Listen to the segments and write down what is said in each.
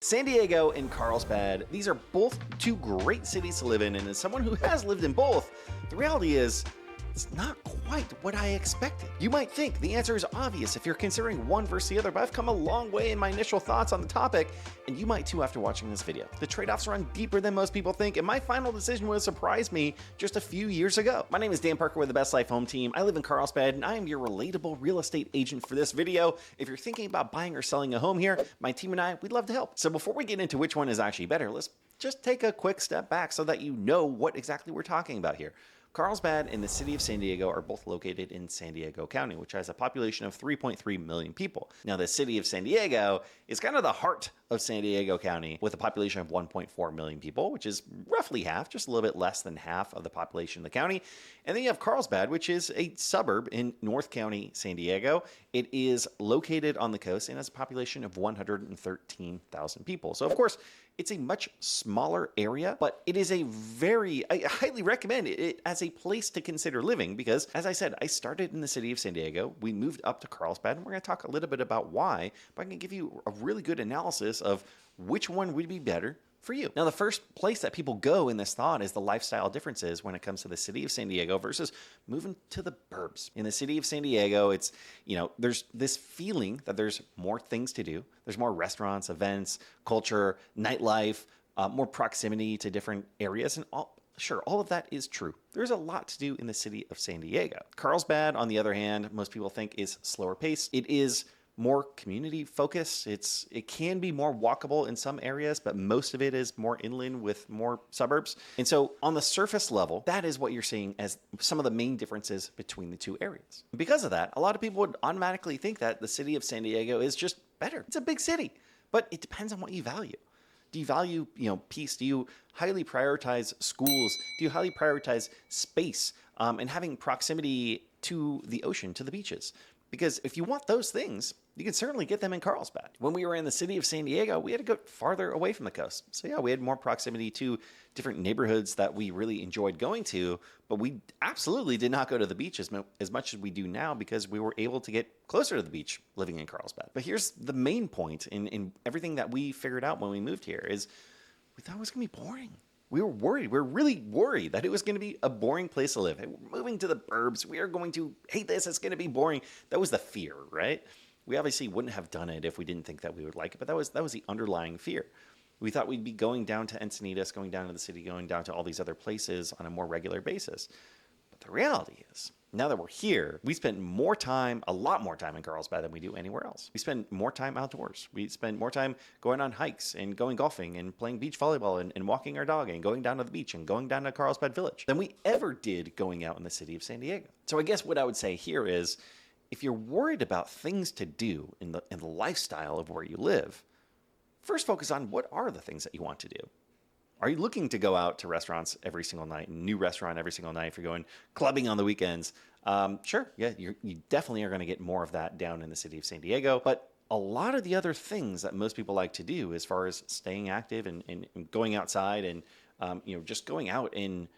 San Diego and Carlsbad, these are both two great cities to live in, and as someone who has lived in both, the reality is, it's not quite what I expected. You might think the answer is obvious if you're considering one versus the other, but I've come a long way in my initial thoughts on the topic, and you might too after watching this video. The trade-offs run deeper than most people think, and my final decision would have surprised me just a few years ago. My name is Dan Parker with the Best Life Home Team. I live in Carlsbad, and I am your relatable real estate agent for this video. If you're thinking about buying or selling a home here, my team and I, we'd love to help. So before we get into which one is actually better, let's just take a quick step back so that you know what exactly we're talking about here. Carlsbad and the city of San Diego are both located in San Diego County, which has a population of 3.3 million people. Now, the city of San Diego is kind of the heart of San Diego County with a population of 1.4 million people, which is roughly half, just a little bit less than half of the population of the county. And then you have Carlsbad, which is a suburb in North County, San Diego. It is located on the coast and has a population of 113,000 people. So, of course, it's a much smaller area, but it is I highly recommend it as a place to consider living because, as I said, I started in the city of San Diego. We moved up to Carlsbad, and we're going to talk a little bit about why, but I'm going to give you a really good analysis of which one would be better for you. Now, the first place that people go in this thought is the lifestyle differences when it comes to the city of San Diego versus moving to the burbs. In the city of San Diego, it's, there's this feeling that there's more things to do. There's more restaurants, events, culture, nightlife, more proximity to different areas, and all of that is true. There's a lot to do in the city of San Diego. Carlsbad, on the other hand, most people think is slower paced. It is more community focused. It can be more walkable in some areas, but most of it is more inland with more suburbs. And so on the surface level, that is what you're seeing as some of the main differences between the two areas. Because of that, a lot of people would automatically think that the city of San Diego is just better. It's a big city, but it depends on what you value. Do you value, peace? Do you highly prioritize schools? Do you highly prioritize space and having proximity to the ocean, to the beaches? Because if you want those things, you can certainly get them in Carlsbad. When we were in the city of San Diego, we had to go farther away from the coast. So yeah, we had more proximity to different neighborhoods that we really enjoyed going to, but we absolutely did not go to the beach as much as we do now because we were able to get closer to the beach living in Carlsbad. But here's the main point in everything that we figured out when we moved here is we thought it was going to be boring. We were worried. We were really worried that it was going to be a boring place to live. Hey, we're moving to the burbs. We are going to hate this. It's going to be boring. That was the fear, right? We obviously wouldn't have done it if we didn't think that we would like it, but that was the underlying fear. We thought we'd be going down to Encinitas, going down to the city, going down to all these other places on a more regular basis. But the reality is, now that we're here, we spend a lot more time in Carlsbad than we do anywhere else. We spend more time outdoors. We spend more time going on hikes and going golfing and playing beach volleyball and walking our dog and going down to the beach and going down to Carlsbad Village than we ever did going out in the city of San Diego. So I guess what I would say here is, if you're worried about things to do in the lifestyle of where you live, first focus on what are the things that you want to do. Are you looking to go out to restaurants every single night, a new restaurant every single night if you're going clubbing on the weekends? Sure, yeah, you definitely are going to get more of that down in the city of San Diego. But a lot of the other things that most people like to do as far as staying active and going outside and just going out and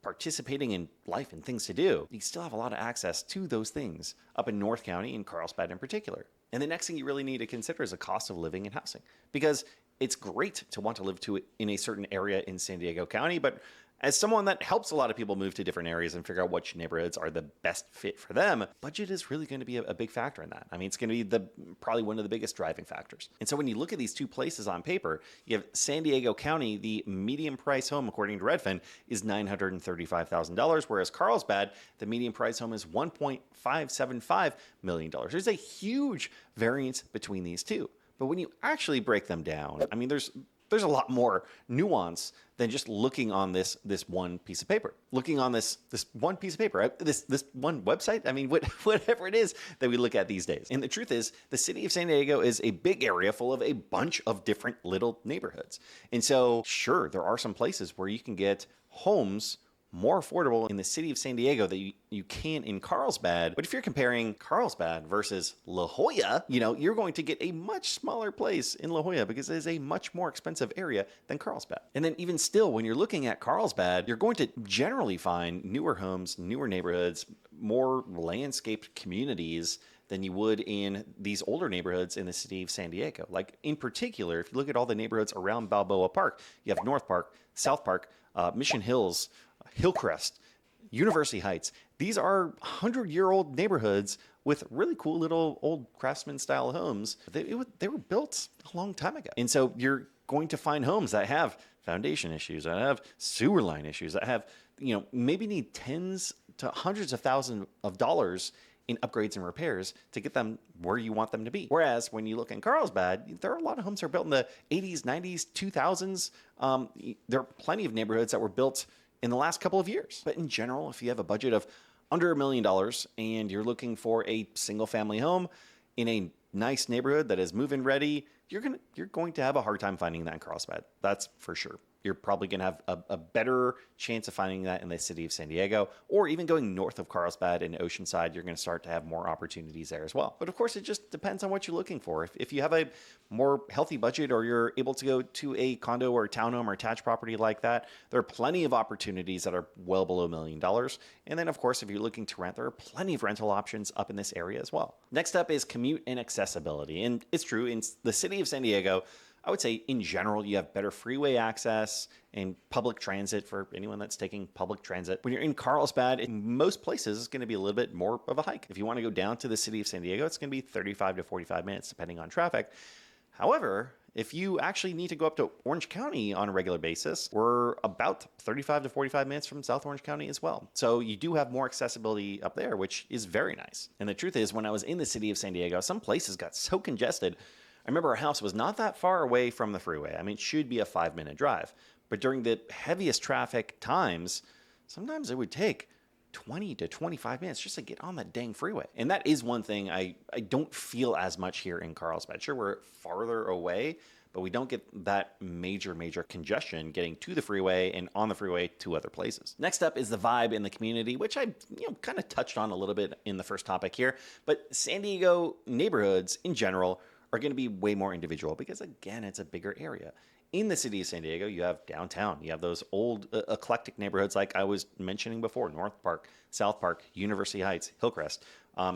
participating in life and things to do, you still have a lot of access to those things up in North County and Carlsbad in particular. And the next thing you really need to consider is the cost of living and housing, because it's great to want to live in a certain area in San Diego County, but as someone that helps a lot of people move to different areas and figure out which neighborhoods are the best fit for them, budget is really going to be a big factor in that. I mean, it's going to be probably one of the biggest driving factors. And so when you look at these two places on paper, you have San Diego County, the median price home, according to Redfin, is $935,000, whereas Carlsbad, the median price home is $1.575 million. There's a huge variance between these two. But when you actually break them down, I mean, there's a lot more nuance than just looking on this one piece of paper. Looking on this one piece of paper, this one website, I mean, whatever it is that we look at these days. And the truth is, the city of San Diego is a big area full of a bunch of different little neighborhoods. And so, sure, there are some places where you can get homes more affordable in the city of San Diego than you can in Carlsbad. But if you're comparing Carlsbad versus La Jolla, you're going to get a much smaller place in La Jolla because it is a much more expensive area than Carlsbad. And then even still, when you're looking at Carlsbad, you're going to generally find newer homes, newer neighborhoods, more landscaped communities than you would in these older neighborhoods in the city of San Diego. Like in particular, if you look at all the neighborhoods around Balboa Park, you have North Park, South Park, Mission Hills, Hillcrest, University Heights. These are 100-year-old neighborhoods with really cool little old craftsman style homes. They were built a long time ago. And so you're going to find homes that have foundation issues, that have sewer line issues, that have, maybe need tens to hundreds of thousands of dollars in upgrades and repairs to get them where you want them to be. Whereas when you look in Carlsbad, there are a lot of homes that are built in the 80s, 90s, 2000s. There are plenty of neighborhoods that were built in the last couple of years. But in general, if you have a budget of under $1 million and you're looking for a single family home in a nice neighborhood that is move-in ready, you're going to have a hard time finding that in Carlsbad. That's for sure. You're probably going to have a better chance of finding that in the city of San Diego, or even going north of Carlsbad and Oceanside, you're going to start to have more opportunities there as well. But of course, it just depends on what you're looking for. If you have a more healthy budget, or you're able to go to a condo or a townhome or attached property like that, there are plenty of opportunities that are well below $1 million. And then of course, if you're looking to rent, there are plenty of rental options up in this area as well. Next up is commute and accessibility. And it's true, in the city of San Diego, I would say in general, you have better freeway access and public transit for anyone that's taking public transit. When you're in Carlsbad, in most places, it's going to be a little bit more of a hike. If you want to go down to the city of San Diego, it's going to be 35 to 45 minutes, depending on traffic. However, if you actually need to go up to Orange County on a regular basis, we're about 35 to 45 minutes from South Orange County as well. So you do have more accessibility up there, which is very nice. And the truth is, when I was in the city of San Diego, some places got so congested. I remember our house was not that far away from the freeway. I mean, it should be a 5-minute drive. But during the heaviest traffic times, sometimes it would take 20 to 25 minutes just to get on that dang freeway. And that is one thing I don't feel as much here in Carlsbad. Sure, we're farther away, but we don't get that major congestion getting to the freeway and on the freeway to other places. Next up is the vibe in the community, which I kind of touched on a little bit in the first topic here. But San Diego neighborhoods in general are going to be way more individual because, again, it's a bigger area. In the city of San Diego, you have downtown. You have those old eclectic neighborhoods like I was mentioning before, North Park, South Park, University Heights, Hillcrest.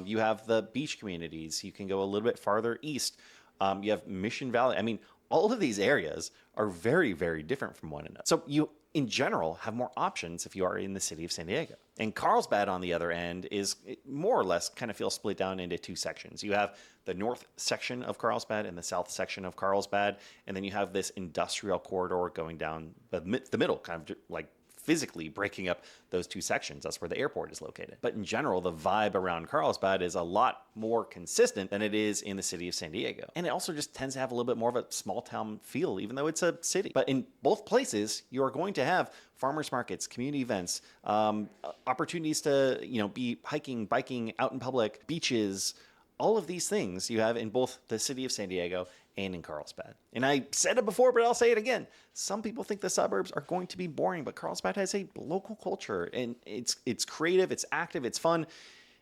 You have the beach communities. You can go a little bit farther east. You have Mission Valley. I mean, all of these areas are very, very different from one another. So you, in general, have more options if you are in the city of San Diego. And Carlsbad, on the other end, is more or less kind of feels split down into two sections. You have the north section of Carlsbad and the south section of Carlsbad, and then you have this industrial corridor going down the middle, kind of like physically breaking up those two sections. That's where the airport is located. But in general, the vibe around Carlsbad is a lot more consistent than it is in the city of San Diego. And it also just tends to have a little bit more of a small town feel, even though it's a city. But in both places, you are going to have farmers markets, community events, opportunities to, be hiking, biking out in public, beaches, all of these things you have in both the city of San Diego and in Carlsbad. And I said it before, but I'll say it again. Some people think the suburbs are going to be boring, but Carlsbad has a local culture, and it's creative, it's active, it's fun,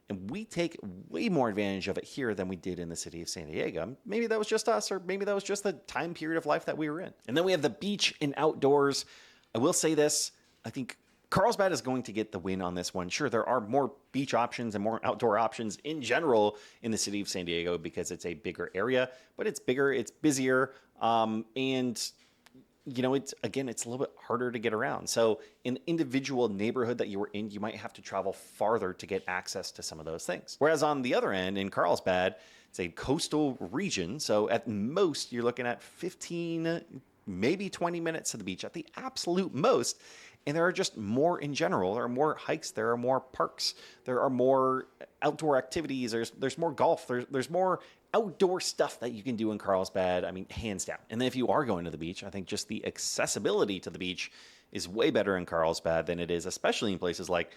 and we take way more advantage of it here than we did in the city of San Diego. Maybe that was just us, or maybe that was just the time period of life that we were in. And then we have the beach and outdoors. I will say this, I think Carlsbad is going to get the win on this one. Sure, there are more beach options and more outdoor options in general in the city of San Diego because it's a bigger area, but it's bigger, it's busier, and it's a little bit harder to get around. So in the individual neighborhood that you were in, you might have to travel farther to get access to some of those things. Whereas on the other end, in Carlsbad, it's a coastal region, so at most you're looking at 15, maybe 20 minutes to the beach at the absolute most. And there are just more in general. There are more hikes. There are more parks. There are more outdoor activities. There's more golf. There's more outdoor stuff that you can do in Carlsbad. I mean, hands down. And then if you are going to the beach, I think just the accessibility to the beach is way better in Carlsbad than it is, especially in places like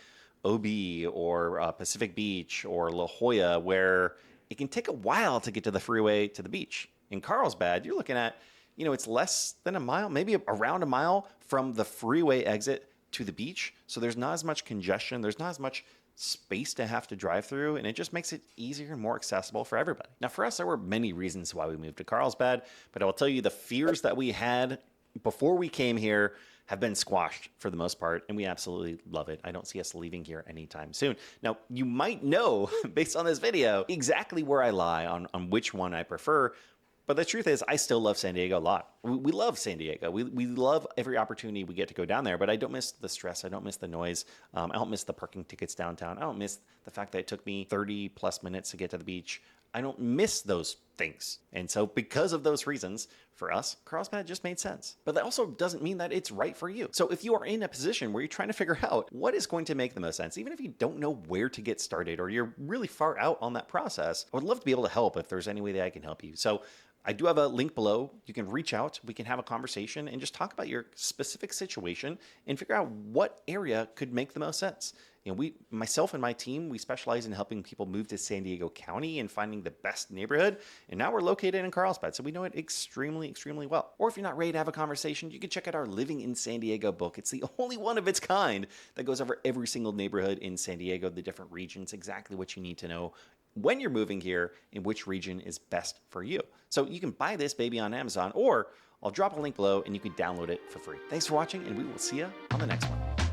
OB or Pacific Beach or La Jolla, where it can take a while to get to the freeway to the beach. In Carlsbad, you're looking at, it's less than a mile, maybe around a mile from the freeway exit to the beach. So there's not as much congestion. There's not as much space to have to drive through, and it just makes it easier and more accessible for everybody. Now, for us, there were many reasons why we moved to Carlsbad, but I will tell you the fears that we had before we came here have been squashed for the most part, and we absolutely love it. I don't see us leaving here anytime soon. Now, you might know, based on this video, exactly where I lie on which one I prefer, but the truth is, I still love San Diego a lot. We love San Diego. We love every opportunity we get to go down there, but I don't miss the stress. I don't miss the noise. I don't miss the parking tickets downtown. I don't miss the fact that it took me 30 plus minutes to get to the beach. I don't miss those things. And so because of those reasons, for us, Carlsbad just made sense. But that also doesn't mean that it's right for you. So if you are in a position where you're trying to figure out what is going to make the most sense, even if you don't know where to get started or you're really far out on that process, I would love to be able to help if there's any way that I can help you. So I do have a link below. You can reach out, we can have a conversation and just talk about your specific situation and figure out what area could make the most sense. You know, myself and my team, we specialize in helping people move to San Diego County and finding the best neighborhood. And now we're located in Carlsbad, so we know it extremely, extremely well. Or if you're not ready to have a conversation, you can check out our Living in San Diego book. It's the only one of its kind that goes over every single neighborhood in San Diego, the different regions, exactly what you need to know when you're moving here and which region is best for you. So you can buy this baby on Amazon, or I'll drop a link below and you can download it for free. Thanks for watching, and we will see you on the next one.